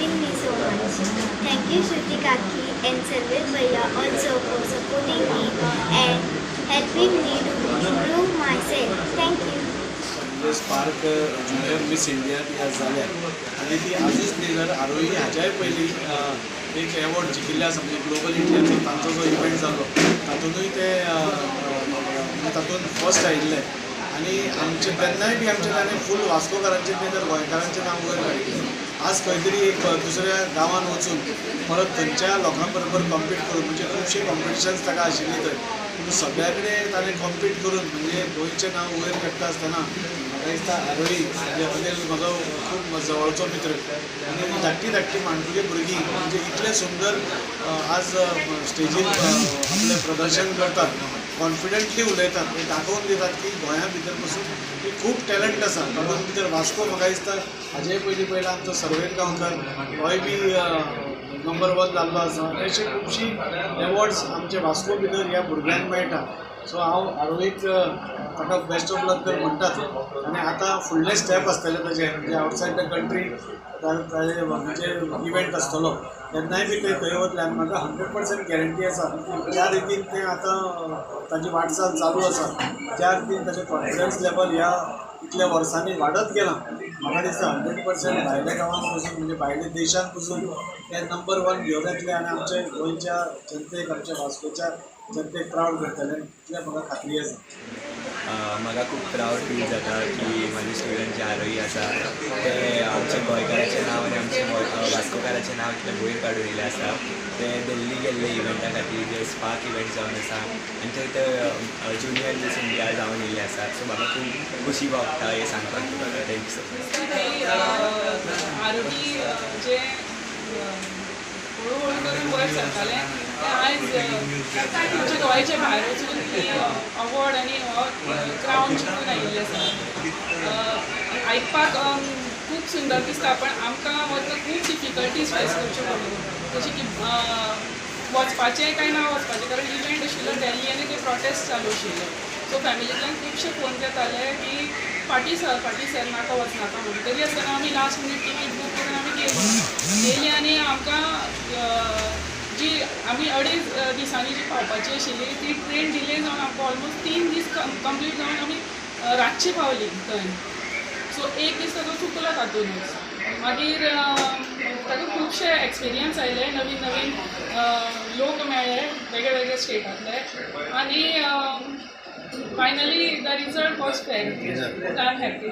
helping me so much. Thank you Shruti Kaki and Sarvesh Bhaiya also for supporting me and helping me to improve myself. Thank you. Spark junior miss India ती आज जाल्या आणि ती आजच न्ही जर आरोही हाच्याय पयलीं एक एवॉर्ड जिखिल्ले आसा म्हणजे ग्लोबल इंडियाचो तांचो जो इव्हेंट जालो तातूंतूय ते तातूंत फर्स्ट आयिल्ले आणि आमचे तेन्नाय बी आमचे ताणें फूल वास्कोकारांचें न्ही तर गोंयकारांचें नांव वयर काडिल्लें. आज खंय तरी एक दुसऱ्या गांवांत वचून परत थंयच्या लोकां बरोबर कॉम्पीट करून म्हणजे खुबशे कॉम्पिटिशन्स ताका आशिल्ली थंय पूण सगळ्या कडेन ताणें कॉम्पीट करून म्हणजे गोंयचें नांव वयर काडटा आसतना म्हाका दिसता आरोही म्हणजे अनिल म्हजो खूब जवळचो मित्र आनी धाकटी माणकुली भुरगीं म्हणजे इतलें सुंदर आज स्टेजीर आपलें प्रदर्शन करतात, कॉन्फिडंटली उलयतात, हे दाखोवन दितात की गोंया भितर पसून ही खूब टॅलंट आसा. तातूंत भितर वास्को म्हाका दिसता हाजे पयलीं आमचो सर्वेश गांवकर होय बी नंबर 1 जाल्लो आसा. अशी खुबशीं एवॉर्ड्स आमचे वास्को भितर ह्या भुरग्यांक मेळटा. सो हांव आरोहीक ताका बेस्ट ऑफ लक तर म्हणटाच आनी आतां फुडलें स्टेप आसतलें ताचें म्हणजे आवटसायड द कंट्री म्हणजे इव्हेंट आसतलो तेन्नाय बी थंय वतले आनी म्हाका 100% गॅरंटी आसा ज्या रितीन तें आतां ताची वाटचाल चालू आसा त्या रितीन ताचें कॉन्फिडन्स लेवल ह्या इतल्या वर्सांनी वाडत गेलां. म्हाका दिसता 100% भायल्या गांवांत पसून म्हणजे भायल्या देशांत पसून ते नंबर 1 घेवन येतले आनी आमचे गोंयच्या जनतेक आमच्या वास्कोच्या जनतेक प्रावड करतले इतलें म्हाका खात्री आसा. म्हाका खूब प्रावड फील जाता की म्हाजे स्टुडंट जे आरोही आसा ते आमच्या गोंयकाराचें नांव आनी आमच्या वास्कोकाराचें नांव इतलें वयर काडून येयलें आसा. ते दिल्ली गेल्ले इव्हेंटा खातीर जे स्पार्क इव्हेंट जावन आसा आनी थंय ज्युनियर मिस इंडिया जावन येयल्ले आसा. सो म्हाका खूब खुशी भोगता हें सांगपाक तुका. Thank you so much. आरोही जे हळू करून वयर सरतालें तें आयज आमच्या गोंयचे भायर वचून ती अवॉर्ड आनी हो क्रावन जिखून आयिल्ले आसा. आयकपाक खूब सुंदर दिसता पण आमकां वचून खूब डिफिकल्टीज फेस करच्यो पडल्यो जशें की वचपाचें काय ना वचपाचें कारण इव्हेंट आशिल्लो दिल्ली आनी ते प्रोटेस्ट चालू आशिल्ले. सो फॅमिलींतल्यान खुबशे फोन येताले की फाटी सर नाका वचनाका म्हणून. तरी आसतना आमी लास्ट मिनीट टिकेट बूक करून आमी गेली आनी आमकां जी आमी 2.5 दिसांनी जी पावपाची आशिल्ली ती ट्रेन डिले जावन आमकां ऑलमोस्ट 3 दीस कंप्लीट जावन आमी रातची पावली थंय. सो एक दीस ताजो चुकलो तातूंतच. मागीर ताका खुबशे एक्सपिरियन्स आयले, नवीन लोक मेळ्ळे वेगळे वेगळे स्टेटांतले आनी finally the result was fair. I am happy.